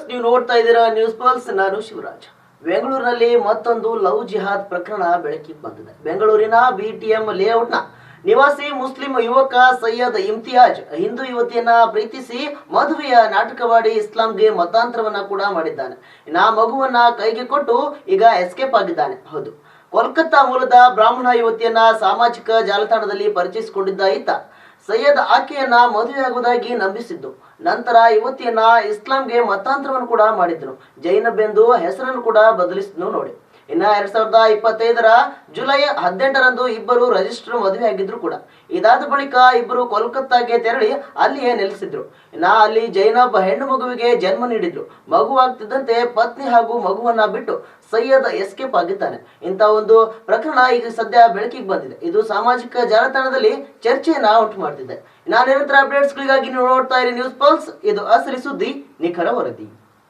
Viewers, ನೀವು ನೋಡ್ತಾ ಇದ್ದೀರಾ ನ್ಯೂಸ್ ಪಲ್ಸ್. ನಾನು ಶಿವರಾಜ್. ಬೆಂಗಳೂರಿನಲ್ಲಿ ಮತ್ತೊಂದು ಲವ್ ಜಿಹಾದ್ ಪ್ರಕರಣ ಬೆಳಕಿಗೆ ಬಂದಿದೆ. ಬೆಂಗಳೂರಿನ ಬಿಟಿಎಂ ಲೇಔಟ್ನ ನಿವಾಸಿ ಮುಸ್ಲಿಂ ಯುವಕ ಸೈಯದ್ ಇಮ್ತಿಯಾಜ್ ಹಿಂದೂ ಯುವತಿಯನ್ನ ಪ್ರೀತಿಸಿ ಮದುವೆಯ ನಾಟಕವಾಡಿ ಇಸ್ಲಾಂಗೆ ಮತಾಂತರವನ್ನ ಕೂಡ ಮಾಡಿದ್ದಾನೆ. ಇನ್ನು ಮಗುವನ್ನ ಕೈಗೆ ಕೊಟ್ಟು ಈಗ ಎಸ್ಕೇಪ್ ಆಗಿದ್ದಾನೆ. ಹೌದು, ಕೋಲ್ಕತ್ತಾ ಮೂಲದ ಬ್ರಾಹ್ಮಣ ಯುವತಿಯನ್ನ ಸಾಮಾಜಿಕ ಜಾಲತಾಣದಲ್ಲಿ ಪರಿಚಯಿಸಿಕೊಂಡಿದ್ದ ಈತ ಸೈಯದ್ ಆಕೆಯನ್ನ ಮದುವೆಯಾಗುವುದಾಗಿ ನಂಬಿಸಿದ್ದು, ನಂತರ ಯುವತಿಯನ್ನ ಇಸ್ಲಾಂಗೆ ಮತಾಂತರವನ್ನು ಕೂಡ ಮಾಡಿದ್ರು. ಜೈನಬ್ ಎಂದು ಹೆಸರನ್ನು ಕೂಡ ಬದಲಿಸಿದ್ನು ನೋಡಿ. ಇನ್ನ 2025ರ ಜುಲೈ 18ರಂದು ಇಬ್ಬರು ರಿಜಿಸ್ಟರ್ ಮದುವೆ ಆಗಿದ್ರು ಕೂಡ. ಇದಾದ ಬಳಿಕ ಇಬ್ಬರು ಕೋಲ್ಕತ್ತಾಗೆ ತೆರಳಿ ಅಲ್ಲಿಯೇ ನೆಲೆಸಿದ್ರು. ಇನ್ನ ಅಲ್ಲಿ ಜೈನಬ್ ಹೆಣ್ಣು ಮಗುವಿಗೆ ಜನ್ಮ ನೀಡಿದ್ರು. ಮಗು ಆಗ್ತಿದ್ದಂತೆ ಪತ್ನಿ ಹಾಗೂ ಮಗುವನ್ನ ಬಿಟ್ಟು ಸೈಯದ್ ಎಸ್ಕೇಪ್ ಆಗಿದ್ದಾನೆ. ಇಂಥ ಒಂದು ಪ್ರಕರಣ ಈಗ ಸದ್ಯ ಬೆಳಕಿಗೆ ಬಂದಿದೆ. ಇದು ಸಾಮಾಜಿಕ ಜಾಲತಾಣದಲ್ಲಿ ಚರ್ಚೆಯನ್ನ ಉಂಟು ಮಾಡ್ತಿದೆ. ನಿರಂತರ ಅಪ್ಡೇಟ್ಸ್ಗಳಿಗಾಗಿ ನೀವು ನೋಡ್ತಾ ಇರಿ ನ್ಯೂಸ್ ಪಲ್ಸ್. ಇದು ಅಸಲಿ ಸುದ್ದಿ, ನಿಖರ ವರದಿ.